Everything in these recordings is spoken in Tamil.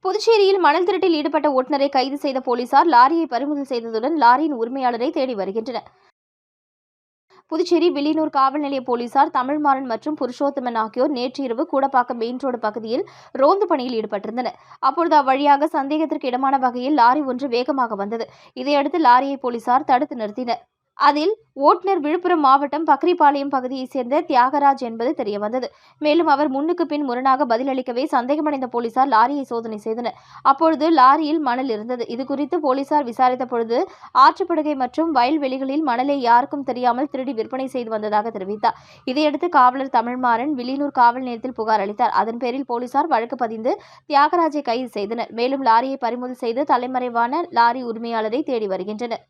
புதுச்சேரியில் மணல் திருட்டில் ஈடுபட்ட ஓட்டுநரை கைது செய்த போலீசார் லாரியை பறிமுதல் செய்ததுடன் லாரியின் உரிமையாளரை தேடி வருகின்றனர். புதுச்சேரி வில்லியனூர் காவல் நிலைய போலீசார் தமிழ்மாறன் மற்றும் புருஷோத்தமன் ஆகியோர் நேற்று இரவு கூடப்பாக்கம் மெயின் ரோடு பகுதியில் ரோந்து பணியில் ஈடுபட்டிருந்தனர். அப்பொழுது அவ்வழியாக சந்தேகத்திற்கு இடமான வகையில் லாரி ஒன்று வேகமாக வந்தது. இதையடுத்து லாரியை போலீசார் தடுத்து நிறுத்தினர். அதில் ஓட்டுநர் விழுப்புரம் மாவட்டம் பக்ரிபாளையம் பகுதியைச் சேர்ந்த தியாகராஜ் என்பது தெரியவந்தது. மேலும் அவர் முன்னுக்கு பின் முரணாக பதிலளிக்கவே சந்தேகமடைந்த போலீசார் லாரியை சோதனை செய்தனர். அப்பொழுது லாரியில் மணல் இருந்தது. இதுகுறித்து போலீசார் விசாரித்த பொழுது ஆற்றுப்படுகை மற்றும் வயல்வெளிகளில் மணலை யாருக்கும் தெரியாமல் திருடி விற்பனை செய்து வந்ததாக தெரிவித்தார். இதையடுத்து காவலர் தமிழ்மாறன் வில்லியனூர் காவல் நிலையத்தில் புகார் அளித்தார். அதன் பேரில் போலீசார் வழக்கு பதிந்து தியாகராஜை கைது செய்தனர். மேலும் லாரியை பறிமுதல் செய்து தலைமறைவான லாரி உரிமையாளரை தேடி வருகின்றனர்.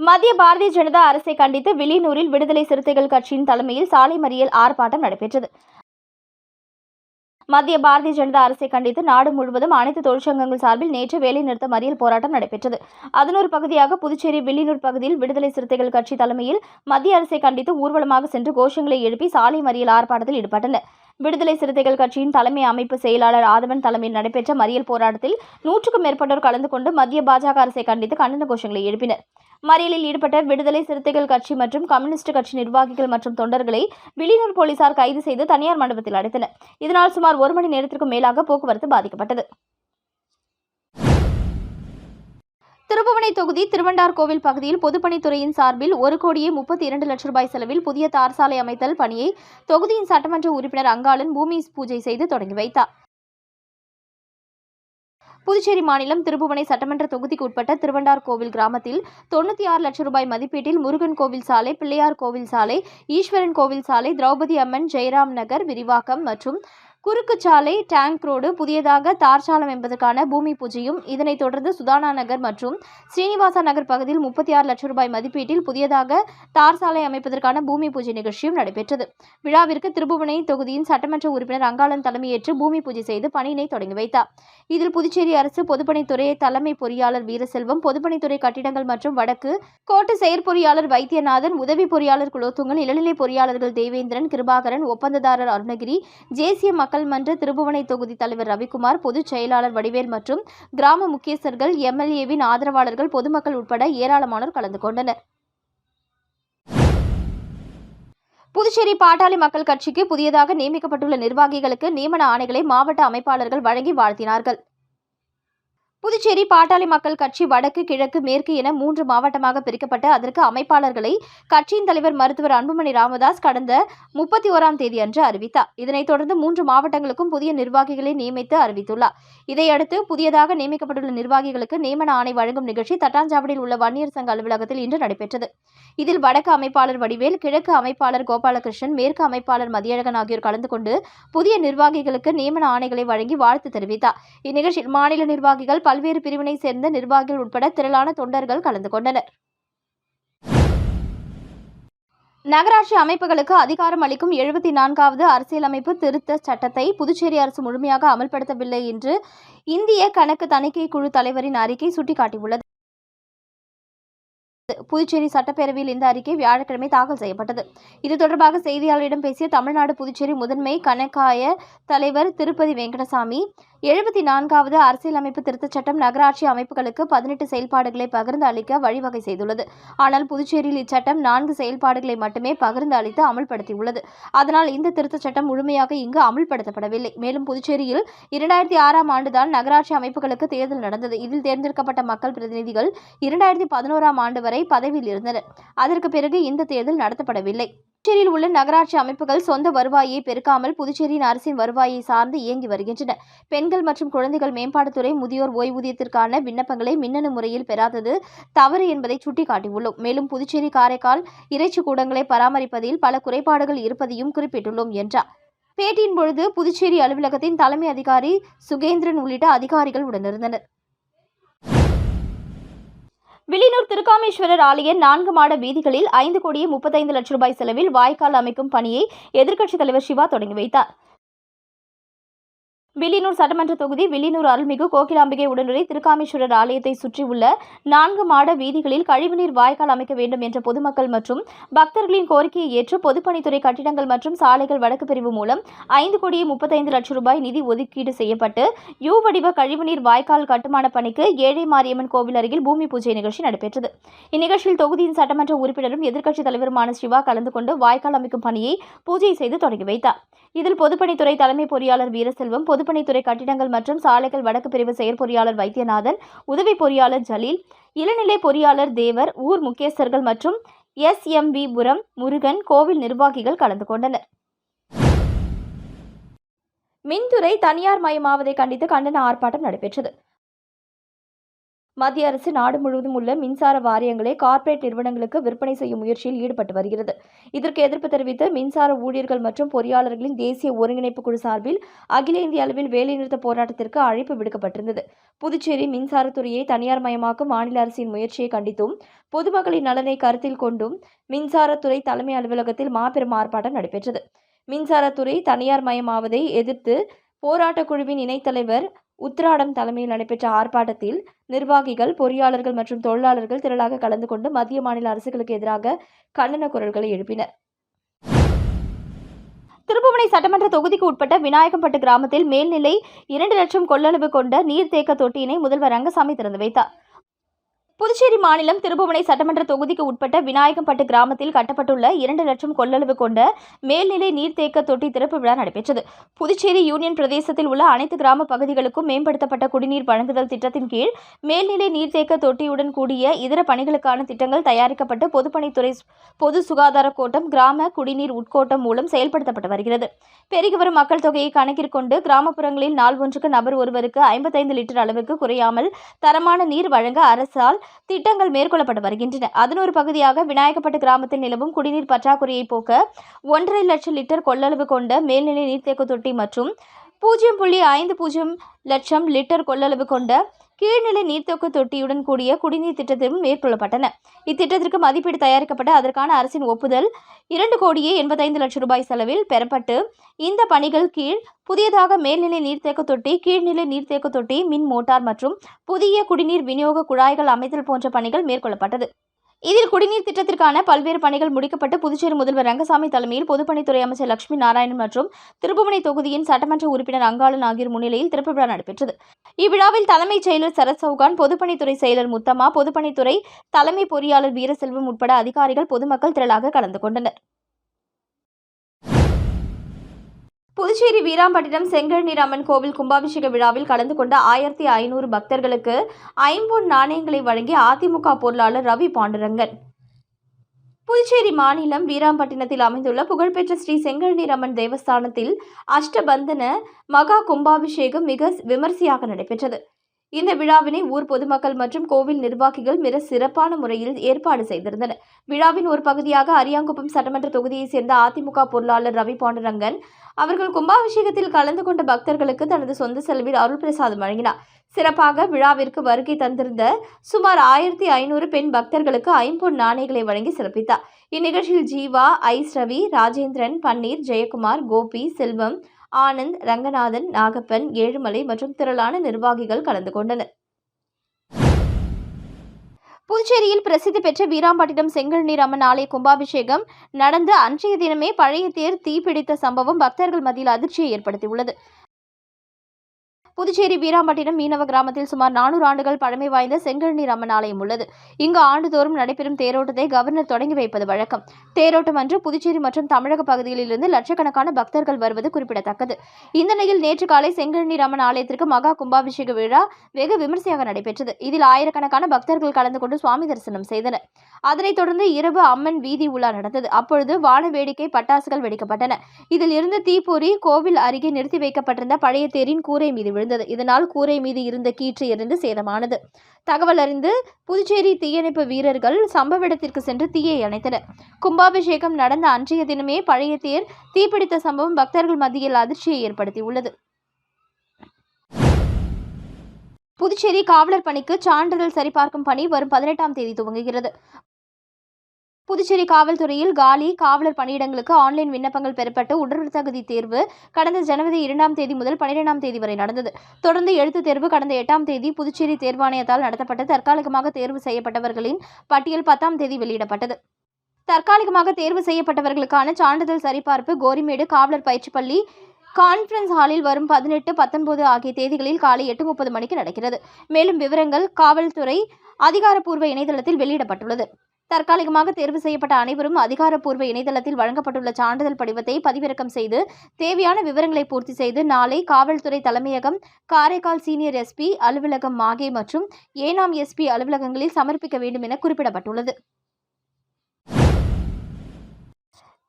மத்திய பாரதிய ஜனதா அரசை கண்டித்து வில்லியனூரில் விடுதலை சிறுத்தைகள் கட்சியின் தலைமையில் சாலை மறியல் ஆர்ப்பாட்டம் நடைபெற்றது. மத்திய பாரதிய ஜனதா அரசை கண்டித்து நாடு முழுவதும் அனைத்து தொழிற்சங்கங்கள் சார்பில் நேற்று வேலைநிறுத்த மறியல் போராட்டம் நடைபெற்றது. அதன் ஒரு பகுதியாக புதுச்சேரி வில்லியனூர் பகுதியில் விடுதலை சிறுத்தைகள் கட்சி தலைமையில் மத்திய அரசை கண்டித்து ஊர்வலமாக சென்று கோஷங்களை எழுப்பி சாலை மறியல் ஆர்ப்பாட்டத்தில் ஈடுபட்டனர். விடுதலை சிறுத்தைகள் கட்சியின் தலைமை அமைப்பு செயலாளர் ஆதவன் தலைமையில் நடைபெற்ற மறியல் போராட்டத்தில் 100க்கும் மேற்பட்டோர் கலந்து கொண்டு மத்திய பாஜக அரசை கண்டித்து கண்டன கோஷங்களை எழுப்பினர். மறியலில் ஈடுபட்ட விடுதலை சிறுத்தைகள் கட்சி மற்றும் கம்யூனிஸ்ட் கட்சி நிர்வாகிகள் மற்றும் தொண்டர்களை வில்லியனூர் போலீசார் கைது செய்து தனியார் மண்டபத்தில் அடைத்தனர். இதனால் சுமார் 1 மணி நேரத்திற்கும் மேலாக போக்குவரத்து பாதிக்கப்பட்டது. திருபுவனை தொகுதி திருவண்டார்கோவில் பகுதியில் பொதுப்பணித்துறையின் சார்பில் 1,32,00,000 ரூபாய் செலவில் புதிய தார் சாலை அமைத்தல் பணியை தொகுதியின் சட்டமன்ற உறுப்பினர் அங்காளன் பூமி பூஜை செய்து தொடங்கி வைத்தார். புதுச்சேரி மாநிலம் திருபுவனை சட்டமன்ற தொகுதிக்கு உட்பட்ட திருவண்டார்கோவில் கிராமத்தில் 96 லட்சம் ரூபாய் மதிப்பீட்டில் முருகன் கோவில் சாலை, பிள்ளையார் கோவில் சாலை, ஈஸ்வரன் கோவில் சாலை, திரௌபதி அம்மன் ஜெயராம் நகர் விரிவாக்கம் மற்றும் குறுக்கு சாலை, டேங்க் ரோடு புதியதாக தார்ச்சாலம் என்பதற்கான பூமி பூஜையும், இதனைத் தொடர்ந்து சுதானா நகர் மற்றும் ஸ்ரீனிவாசா நகர் பகுதியில் 36 லட்சம் ரூபாய் மதிப்பீட்டில் புதியதாக தார் சாலை அமைப்பதற்கான பூமி பூஜை நிகழ்ச்சியும் நடைபெற்றது. விழாவிற்கு திருபுவனை தொகுதியின் சட்டமன்ற உறுப்பினர் அங்காளன் தலைமையேற்று பூமி பூஜை செய்து பணியினை தொடங்கி வைத்தார். இதில் புதுச்சேரி அரசு பொதுப்பணித்துறை தலைமை பொறியாளர் வீரசெல்வம், பொதுப்பணித்துறை கட்டிடங்கள் மற்றும் வடக்கு கோட்ட செயற்பொறியாளர் வைத்தியநாதன், உதவி பொறியாளர் குலோத்துங்கன், இளநிலை பொறியாளர்கள் தேவேந்திரன், கிருபாகரன், ஒப்பந்ததாரர் அருணகிரி, தேசிய மக்கள் மன்ற திருபுவனை தொகுதி தலைவர் ரவிக்குமார், பொதுச் செயலாளர் வடிவேல் மற்றும் கிராம முக்கியஸ்தர்கள், எம்எல்ஏவின் ஆதரவாளர்கள், பொதுமக்கள் உட்பட ஏராளமானோர் கலந்து கொண்டனர். புதுச்சேரி பாட்டாளி மக்கள் கட்சிக்கு புதியதாக நியமிக்கப்பட்டுள்ள நிர்வாகிகளுக்கு நியமன ஆணைகளை மாவட்ட அமைப்பாளர்கள் வழங்கி வாழ்த்தினார்கள். புதுச்சேரி பாட்டாளி மக்கள் கட்சி வடக்கு, கிழக்கு, மேற்கு என 3 மாவட்டமாக பிரிக்கப்பட்டு அதற்கு அமைப்பாளர்களை கட்சியின் தலைவர் மருத்துவர் அன்புமணி ராமதாஸ் கடந்த 31ஆம் தேதி அன்று அறிவித்தார். இதனைத் தொடர்ந்து 3 மாவட்டங்களுக்கும் புதிய நிர்வாகிகளை நியமித்து அறிவித்துள்ளார். இதையடுத்து புதியதாக நியமிக்கப்பட்டுள்ள நிர்வாகிகளுக்கு நியமன ஆணை வழங்கும் நிகழ்ச்சி தட்டாஞ்சாவடியில் உள்ள வன்னியர் சங்க அலுவலகத்தில் இன்று நடைபெற்றது. இதில் வடக்கு அமைப்பாளர் வடிவேல், கிழக்கு அமைப்பாளர் கோபாலகிருஷ்ணன், மேற்கு அமைப்பாளர் மதியழகன் ஆகியோர் கலந்து கொண்டு புதிய நிர்வாகிகளுக்கு நியமன ஆணைகளை வழங்கி வாழ்த்து தெரிவித்தார். இந்நிகழ்ச்சியில் மாநில நிர்வாகிகள், பல்வேறு பிரிவினை சேர்ந்த நிர்வாகிகள் உட்பட திரளான தொண்டர்கள் கலந்து கொண்டனர். நகராட்சி அமைப்புகளுக்கு அதிகாரம் அளிக்கும் 74வது அரசியலமைப்பு திருத்த சட்டத்தை புதுச்சேரி அரசு முழுமையாக அமல்படுத்தவில்லை என்று இந்திய கணக்கு தணிக்கை குழு தலைவரின் அறிக்கை சுட்டிக்காட்டியுள்ளது. புதுச்சேரி சட்டப்பேரவையில் இந்த அறிக்கை வியாழக்கிழமை தாக்கல் செய்யப்பட்டது. இது தொடர்பாக செய்தியாளரிடம் பேசிய தமிழ்நாடு புதுச்சேரி முதன்மை கணக்காய தலைவர் திருப்பதி வெங்கடசாமி, 74வது அரசியலமைப்பு திருத்தச் சட்டம் நகராட்சி அமைப்புகளுக்கு 18 செயல்பாடுகளை பகிர்ந்து அளிக்க வழிவகை செய்துள்ளது. ஆனால் புதுச்சேரியில் இச்சட்டம் 4 செயல்பாடுகளை மட்டுமே பகிர்ந்து அளித்து அமல்படுத்தியுள்ளது. அதனால் இந்த திருத்தச் சட்டம் முழுமையாக இங்கு அமல்படுத்தப்படவில்லை. மேலும் புதுச்சேரியில் 2006ஆம் ஆண்டுதான் நகராட்சி அமைப்புகளுக்கு தேர்தல் நடந்தது. இதில் தேர்ந்தெடுக்கப்பட்ட மக்கள் பிரதிநிதிகள் 2011ஆம் ஆண்டு வரை பதவியில் இருந்தனர். அதற்கு பிறகு இந்த தேர்தல் நடத்தப்படவில்லை. புதுச்சேரியில் உள்ள நகராட்சி அமைப்புகள் சொந்த வருவாயை பெருக்காமல் புதுச்சேரியின் அரசின் வருவாயை சார்ந்து இயங்கி வருகின்றன. பெண்கள் மற்றும் குழந்தைகள் மேம்பாட்டுத்துறை முதியோர் ஓய்வூதியத்திற்கான விண்ணப்பங்களை மின்னணு முறையில் பெறாதது தவறு என்பதை சுட்டிக்காட்டியுள்ளோம். மேலும் புதுச்சேரி, காரைக்கால் இறைச்சி கூடங்களை பராமரிப்பதில் பல குறைபாடுகள் இருப்பதையும் குறிப்பிட்டுள்ளோம் என்றார். பேட்டியின் பொழுது புதுச்சேரி அலுவலகத்தின் தலைமை அதிகாரி சுகேந்திரன் உள்ளிட்ட அதிகாரிகள் உடனிருந்தனர். வில்லியனூர் திருக்காமேஸ்வரர் ஆலய 4 மாட வீதிகளில் 5,35,00,000 ரூபாய் செலவில் வாய்க்கால் அமைக்கும் பணியை எதிர்க்கட்சித் தலைவர் சிவா தொடங்கி வைத்தார். வில்லியனூர் சட்டமன்ற தொகுதி வில்லியனூர் அருள்மிகு கோகிலாம்பிகை உடனுரை திருக்காமேஸ்வரர் ஆலயத்தை சுற்றியுள்ள 4 மாட வீதிகளில் கழிவுநீர் வாய்க்கால் அமைக்க வேண்டும் என்ற பொதுமக்கள் மற்றும் பக்தர்களின் கோரிக்கையை ஏற்று பொதுப்பணித்துறை கட்டிடங்கள் மற்றும் சாலைகள் வடக்கு பிரிவு மூலம் 5,35,00,000 ரூபாய் நிதி ஒதுக்கீடு செய்யப்பட்டு யூ வடிவ கழிவுநீர் வாய்க்கால் கட்டுமான பணிக்கு ஏழை மாரியம்மன் கோவில் அருகில் பூமி பூஜை நிகழ்ச்சி நடைபெற்றது. இந்நிகழ்ச்சியில் தொகுதியின் சட்டமன்ற உறுப்பினரும் எதிர்க்கட்சித் தலைவருமான சிவா கலந்து கொண்டு வாய்க்கால் அமைக்கும் பணியை பூஜை செய்து தொடங்கி வைத்தார். இதில் பொதுப்பணித்துறை தலைமை பொறியாளர் வீரசெல்வம், பொதுப்பணித்துறை கட்டிடங்கள் மற்றும் சாலைகள் வடக்கு பிரிவு செயற்பொறியாளர் வைத்தியநாதன், உதவி பொறியாளர் ஜலீல், இளநிலை பொறியாளர் தேவர், ஊர் முக்கியஸ்தர்கள் மற்றும் SMB-புரம் முருகன், கோவில் நிர்வாகிகள் கலந்து கொண்டனர். மின்துறை தனியார் மயமாவதை கண்டித்து கண்டன ஆர்ப்பாட்டம் நடைபெற்றது. மத்திய அரசு நாடு முழுவதும் உள்ள மின்சார வாரியங்களை கார்ப்பரேட் நிறுவனங்களுக்கு விற்பனை செய்யும் முயற்சியில் ஈடுபட்டு வருகிறது. இதற்கு எதிர்ப்பு தெரிவித்து மின்சார ஊழியர்கள் மற்றும் பொறியாளர்களின் தேசிய ஒருங்கிணைப்பு குழு சார்பில் அகில இந்திய அளவில் வேலைநிறுத்த போராட்டத்திற்கு அழைப்பு விடுக்கப்பட்டிருந்தது. புதுச்சேரி மின்சாரத்துறையை தனியார் மயமாக்கும் மாநில அரசின் முயற்சியை கண்டித்தும் பொதுமக்களின் நலனை கருத்தில் கொண்டும் மின்சாரத்துறை தலைமை அலுவலகத்தில் மாபெரும் ஆர்ப்பாட்டம் நடைபெற்றது. மின்சாரத்துறை தனியார் மயமாவதை எதிர்த்து போராட்டக் குழுவின் இணைத்தலைவர் உத்ராடம் தலைமையில் நடைபெற்ற ஆர்ப்பாட்டத்தில் நிர்வாகிகள், பொறியாளர்கள் மற்றும் தொழிலாளர்கள் திரளாக கலந்து கொண்டு மத்திய மாநில அரசுகளுக்கு எதிராக கண்டன குரல்களை எழுப்பினர். திருப்புவனை சட்டமன்ற தொகுதிக்கு உட்பட்ட விநாயகம்பட்டு கிராமத்தில் மேல்நிலை 2 லட்சம் கொள்ளளவு கொண்ட நீர்த்தேக்க தொட்டியினை முதல்வர் ரங்கசாமி திறந்து வைத்தார். புதுச்சேரி மாநிலம் திருப்புவனை சட்டமன்ற தொகுதிக்கு உட்பட்ட விநாயகம்பட்டு கிராமத்தில் கட்டப்பட்டுள்ள 2 லட்சம் கொள்ளளவு கொண்ட மேல்நிலை நீர்த்தேக்க தொட்டி திறப்பு விழா நடைபெற்றது. புதுச்சேரி யூனியன் பிரதேசத்தில் உள்ள அனைத்து கிராம பகுதிகளுக்கும் மேம்படுத்தப்பட்ட குடிநீர் வழங்குதல் திட்டத்தின் கீழ் மேல்நிலை நீர்த்தேக்க தொட்டியுடன் கூடிய இதர பணிகளுக்கான திட்டங்கள் தயாரிக்கப்பட்டு பொதுப்பணித்துறை பொது சுகாதார கோட்டம், கிராம குடிநீர் உட்கோட்டம் மூலம் செயல்படுத்தப்பட்டு வருகிறது. பெருகி வரும் மக்கள் தொகையை கணக்கிற்கொண்டு கிராமப்புறங்களில் நாள் ஒன்றுக்கு நபர் ஒருவருக்கு 55 லிட்டர் அளவுக்கு குறையாமல் தரமான நீர் வழங்க அரசால் திட்டங்கள் மேற்கொள்ளப்பட்டு வருகின்றன. அதன் ஒரு பகுதியாக விநாயகப்பட்டு கிராமத்தில் நிலவும் குடிநீர் பற்றாக்குறையை போக்க 1.5 லட்சம் லிட்டர் கொள்ளளவு கொண்ட மேல்நிலை நீர்த்தேக்க தொட்டி மற்றும் 0.50 லட்சம் லிட்டர் கொள்ளளவு கொண்ட கீழ்நிலை நீர்த்தேக்க தொட்டியுடன் கூடிய குடிநீர் திட்டத்திலும் மேற்கொள்ளப்பட்டன. இத்திட்டத்திற்கு மதிப்பீடு தயாரிக்கப்பட்டு அதற்கான அரசின் ஒப்புதல் 2,85,00,000 ரூபாய் செலவில் பெறப்பட்டு இந்த பணிகள் கீழ் புதியதாக மேல்நிலை நீர்த்தேக்க தொட்டி, கீழ்நிலை நீர்த்தேக்க தொட்டி, மின் மோட்டார் மற்றும் புதிய குடிநீர் விநியோக குழாய்கள் அமைத்தல் போன்ற பணிகள் மேற்கொள்ளப்பட்டது. இதில் குடிநீர் திட்டத்திற்கான பல்வேறு பணிகள் முடிக்கப்பட்டு புதுச்சேரி முதல்வர் ரங்கசாமி தலைமையில் பொதுப்பணித்துறை அமைச்சர் லட்சுமி நாராயணன் மற்றும் திருப்புவனை தொகுதியின் சட்டமன்ற உறுப்பினர் அங்காளன் ஆகியோர் முன்னிலையில் திறப்பு விழா நடைபெற்றது. இவ்விழாவில் தலைமைச் செயலர் சரத் சவுகான், பொதுப்பணித்துறை செயலர் முத்தம்மா, பொதுப்பணித்துறை தலைமை பொறியாளர் வீரசெல்வம் உட்பட அதிகாரிகள், பொதுமக்கள் திரளாக கலந்து கொண்டனர். புதுச்சேரி வீராம்பட்டினம் செங்கழுநீர் அம்மன் கோவில் கும்பாபிஷேக விழாவில் கலந்து கொண்ட 1,500 பக்தர்களுக்கு ஐம்பொன் நாணயங்களை வழங்கி அதிமுக பொருளாளர் ரவி பாண்டுரங்கன். புதுச்சேரி மாநிலம் வீராம்பட்டினத்தில் அமைந்துள்ள புகழ்பெற்ற ஸ்ரீ செங்கழுநீர் அம்மன் தேவஸ்தானத்தில் அஷ்டபந்தன மகா கும்பாபிஷேகம் மிக விமரிசையாக நடைபெற்றது. இந்த விழாவினை ஊர் பொதுமக்கள் மற்றும் கோவில் நிர்வாகிகள் மிக சிறப்பான முறையில் ஏற்பாடு செய்திருந்தனர். விழாவின் ஒரு பகுதியாக அரியாங்குப்பம் சட்டமன்ற தொகுதியைச் சேர்ந்த அதிமுக பொருளாளர் ரவி பாண்டுரங்கன் அவர்கள் கும்பாபிஷேகத்தில் கலந்து கொண்ட பக்தர்களுக்கு தனது சொந்த செலவில் அருள் பிரசாதம் வழங்கினார். சிறப்பாக விழாவிற்கு வருகை தந்திருந்த சுமார் 1,500 பெண் பக்தர்களுக்கு ஐம்பொன் நாணயங்களை வழங்கி சிறப்பித்தார். இந்நிகழ்ச்சியில் ஜீவா, ஐஸ் ரவி, ராஜேந்திரன், பன்னீர், ஜெயக்குமார், கோபி, செல்வம், ஆனந்த், ரங்கநாதன், நாகப்பன், ஏழுமலை மற்றும் திரளான நிர்வாகிகள் கலந்து கொண்டனர். புதுச்சேரியில் பிரசித்தி பெற்ற வீராம்பட்டினம் செங்கழுநீர் அம்மன் ஆலய கும்பாபிஷேகம் நடந்த அன்றைய தினமே பழைய தேர் தீப்பிடித்த சம்பவம் பக்தர்கள் மத்தியில் அதிர்ச்சியை ஏற்படுத்தியுள்ளது. புதுச்சேரி வீராம்பட்டினம் மீனவ கிராமத்தில் சுமார் 400 ஆண்டுகள் பழமை வாய்ந்த செங்கழுநீர் அம்மன் ஆலயம் உள்ளது. இங்கு ஆண்டுதோறும் நடைபெறும் தேரோட்டத்தை கவர்னர் தொடங்கி வைப்பது வழக்கம். தேரோட்டம் அன்று புதுச்சேரி மற்றும் தமிழக பகுதிகளிலிருந்து லட்சக்கணக்கான பக்தர்கள் வருவது குறிப்பிடத்தக்கது. இந்த நிலையில் நேற்று காலை செங்கழுநீர் அம்மன் ஆலயத்திற்கு மகா கும்பாபிஷேக விழா வெகு விமரிசையாக நடைபெற்றது. இதில் ஆயிரக்கணக்கான பக்தர்கள் கலந்து கொண்டு சுவாமி தரிசனம் செய்தனர். அதனைத் தொடர்ந்து இரவு அம்மன் வீதி உலா நடந்தது. அப்பொழுது வான வேடிக்கை, பட்டாசுகள் வெடிக்கப்பட்டன. இதில் இருந்து தீப்பொறி கோவில் அருகே நிறுத்தி வைக்கப்பட்டிருந்த பழைய தேரின் கூரை மீது விழுந்தது. இதனால் கூரை மீது இருந்த கீற்று எரிந்து சேதமானது. தகவல் அறிந்து புதுச்சேரி தீயணைப்பு வீரர்கள் சம்பவ இடத்திற்கு சென்று தீயை அணைத்தனர். கும்பாபிஷேகம் நடந்த அன்றைய தினமே பழைய தேர் தீப்பிடித்த சம்பவம் பக்தர்கள் மத்தியில் அதிர்ச்சியை ஏற்படுத்தியுள்ளது. புதுச்சேரி காவலர் பணிக்கு சான்றிதழ் சரிபார்க்கும் பணி வரும் 18ஆம் தேதி துவங்குகிறது. புதுச்சேரி காவல்துறையில் காலி காவலர் பணியிடங்களுக்கு ஆன்லைன் விண்ணப்பங்கள் பெறப்பட்டு உடற்தகுதி தேர்வு கடந்த ஜனவரி 2ஆம் தேதி முதல் 12ஆம் தேதி வரை நடந்தது. தொடர்ந்து எழுத்துத் தேர்வு கடந்த 8ஆம் தேதி புதுச்சேரி தேர்வாணையத்தால் நடத்தப்பட்டு தற்காலிகமாக தேர்வு செய்யப்பட்டவர்களின் பட்டியல் 10ஆம் தேதி வெளியிடப்பட்டது. தற்காலிகமாக தேர்வு செய்யப்பட்டவர்களுக்கான சான்றிதழ் சரிபார்ப்பு கோரிமேடு காவலர் பயிற்சி பள்ளி கான்ஃபரன்ஸ் ஹாலில் வரும் 18, 19 ஆகிய தேதிகளில் காலை 8:30 மணிக்கு நடக்கிறது. மேலும் விவரங்கள் காவல்துறை அதிகாரப்பூர்வ இணையதளத்தில் வெளியிடப்பட்டுள்ளது. தற்காலிகமாக தேர்வு செய்யப்பட்ட அனைவரும் அதிகாரப்பூர்வ இணையதளத்தில் வழங்கப்பட்டுள்ள சான்றிதழ் படிவத்தை பதிவிறக்கம் செய்து தேவையான விவரங்களை பூர்த்தி செய்து நாளை காவல்துறை தலைமையகம், காரைக்கால் சீனியர் எஸ்பி அலுவலகம் மாகே மற்றும் ஏனாம் எஸ்பி அலுவலகங்களில் சமர்ப்பிக்க வேண்டும் என குறிப்பிடப்பட்டுள்ளது.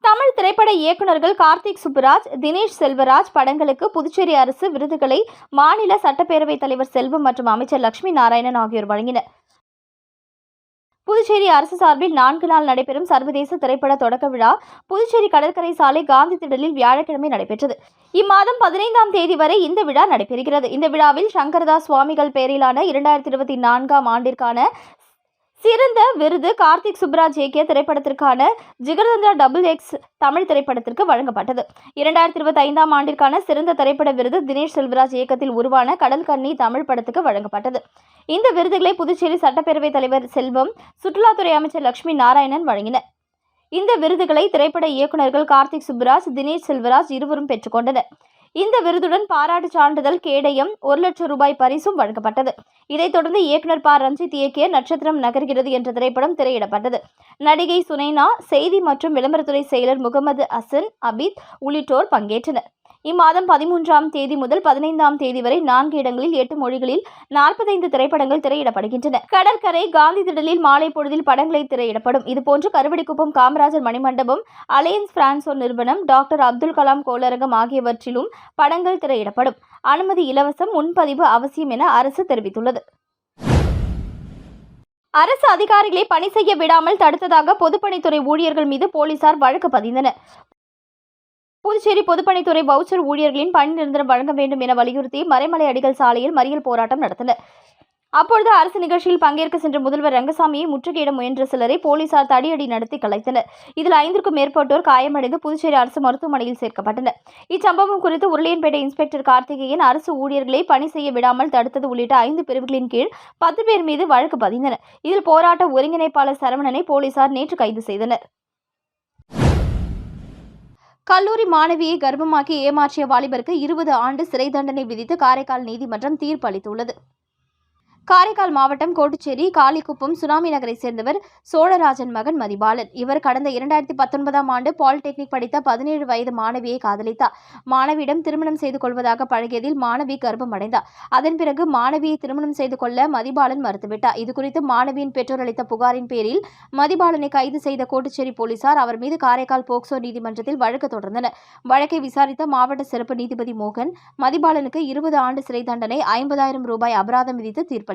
தமிழ் திரைப்பட இயக்குநர்கள் கார்த்திக் சுப்புராஜ், தினேஷ் செல்வராஜ் படங்களுக்கு புதுச்சேரி அரசு விருதுகளை மாநில சட்டப்பேரவைத் தலைவர் செல்வம் மற்றும் அமைச்சர் லட்சுமி நாராயணன் ஆகியோர் வழங்கினர். புதுச்சேரி அரசு சார்பில் 4 நாள் நடைபெறும் சர்வதேச திரைப்பட தொடக்க விழா புதுச்சேரி கடற்கரை சாலை காந்தி திடலில் வியாழக்கிழமை நடைபெற்றது. இம்மாதம் 15ஆம் தேதி வரை இந்த விழா நடைபெறுகிறது. இந்த விழாவில் சங்கரதாஸ் சுவாமிகள் பெயரிலான 2024ஆம் ஆண்டிற்கான சிறந்த விருது கார்த்திக் சுப்புராஜ் இயக்கிய திரைப்படத்திற்கான ஜிகர்தண்டா XX தமிழ் திரைப்படத்திற்கு வழங்கப்பட்டது. 2025ஆம் ஆண்டிற்கான சிறந்த திரைப்பட விருது தினேஷ் செல்வராஜ் இயக்கத்தில் உருவான கடல் கன்னி தமிழ் படத்துக்கு வழங்கப்பட்டது. இந்த விருதுகளை புதுச்சேரி சட்டப்பேரவைத் தலைவர் செல்வம், சுற்றுலாத்துறை அமைச்சர் லட்சுமி நாராயணன் வழங்கினர். இந்த விருதுகளை திரைப்பட இயக்குநர்கள் கார்த்திக் சுப்புராஜ், தினேஷ் செல்வராஜ் இருவரும் பெற்றுக்கொண்டனர். இந்த விருதுடன் பாராட்டு சான்றிதழ், கேடயம், 1 லட்சம் ரூபாய் பரிசும் வழங்கப்பட்டது. இதைத் தொடர்ந்து இயக்குநர் ப. ரஞ்சித் இயக்கிய நட்சத்திரம் நகர்கிறது என்ற திரைப்படம் திரையிடப்பட்டது. நடிகை சுனைனா, செய்தி மற்றும் விளம்பரத்துறை செயலர் முகமது ஹசன் அபீத் உள்ளிட்டோர் பங்கேற்றனர். இம்மாதம் 13ஆம் தேதி முதல் 15ஆம் தேதி வரை 4 இடங்களில் 8 மொழிகளில் 45 திரைப்படங்கள் திரையிடப்படுகின்றன. கடற்கரை காந்தி திடலில் மாலை பொழுதில் படங்களை திரையிடப்படும். இதுபோன்று கருவடிக்குப்பம் காமராஜர் மணிமண்டபம், அலையன்ஸ் பிரான்சோ நிறுவனம், டாக்டர் அப்துல் கலாம் கோளரங்கம் ஆகியவற்றிலும் படங்கள் திரையிடப்படும். அனுமதி இலவசம், முன்பதிவு அவசியம் என அரசு தெரிவித்துள்ளது. அரசு அதிகாரிகளை பணி செய்ய விடாமல் தடுத்ததாக பொதுப்பணித்துறை ஊழியர்கள் மீது போலீசார் வழக்கு பதிந்தனர். புதுச்சேரி பொதுப்பணித்துறை வவுச்சர் ஊழியர்களின் பணி நிரந்தரம் வழங்க வேண்டும் என வலியுறுத்தி மறைமலை அடிகள் சாலையில் மறியல் போராட்டம் நடத்தினர். அப்பொழுது அரசு நிகழ்ச்சியில் பங்கேற்க சென்ற முதல்வர் ரங்கசாமியை முற்றுகையிட முயன்ற சிலரை போலீசார் தடியடி நடத்தி கலைத்தனர். இதில் 5க்கும் மேற்பட்டோர் காயமடைந்து புதுச்சேரி அரசு மருத்துவமனையில் சேர்க்கப்பட்டனர். இச்சம்பவம் குறித்து உருளையன்பேட்டை இன்ஸ்பெக்டர் கார்த்திகேயன் அரசு ஊழியர்களை பணி செய்ய விடாமல் தடுத்தது உள்ளிட்ட 5 பிரிவுகளின் கீழ் 10 பேர் மீது வழக்கு பதிந்தனர். இதில் போராட்ட ஒருங்கிணைப்பாளர் சரவணனை போலீசார் நேற்று கைது செய்தனர். கல்லூரி மாணவியை கர்ப்பமாக்கி ஏமாற்றிய வாலிபருக்கு 20 ஆண்டு சிறை தண்டனை விதித்து காரைக்கால் நீதிமன்றம் தீர்ப்பு அளித்துள்ளது. காரைக்கால் மாவட்டம் கோட்டுச்சேரி காளிக்குப்பம் சுனாமி நகரை சேர்ந்தவர் சோழராஜன் மகன் மதிபாலன். இவர் கடந்த 2019ஆம் ஆண்டு பாலிடெக்னிக் படித்த 17 வயது மாணவியை காதலித்தார். மாணவியிடம் திருமணம் செய்து கொள்வதாக பழகியதில் மாணவி கர்ப்பம் அடைந்தார். அதன் பிறகு மாணவியை திருமணம் செய்து கொள்ள மதிபாலன் மறுத்துவிட்டார். இதுகுறித்து மாணவியின் பெற்றோர் அளித்த புகாரின் பேரில் மதிபாலனை கைது செய்த கோட்டுச்சேரி போலீசார் அவர் மீது காரைக்கால் போக்சோ நீதிமன்றத்தில் வழக்கு தொடர்ந்தனர். வழக்கை விசாரித்த மாவட்ட சிறப்பு நீதிபதி மோகன் மதிபாலனுக்கு 20 ஆண்டு சிறை தண்டனை, 50,000 ரூபாய் அபராதம் விதித்து தீர்ப்பளித்தார்.